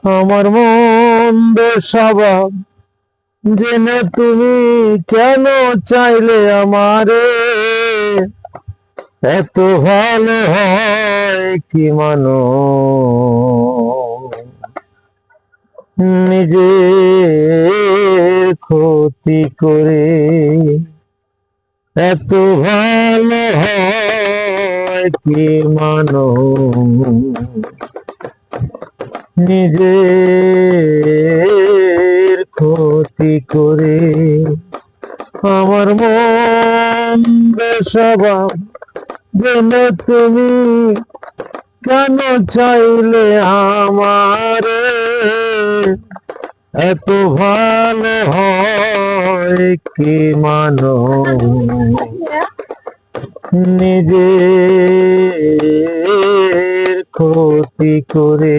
আমার মন্দ স্বভাব জেনে তুমি কেন চাইলে আমারে? এত ভালো হয় কি মানুষ নিজের ক্ষতি করে? এত ভালো হয় কি মানুষ নিজের ক্ষতি করে? আমার মন স্বভাব যেন তুমি কেন চাইলে আমারে? এত ভালো হয় কি মানুষ নিজের ক্ষতি করে?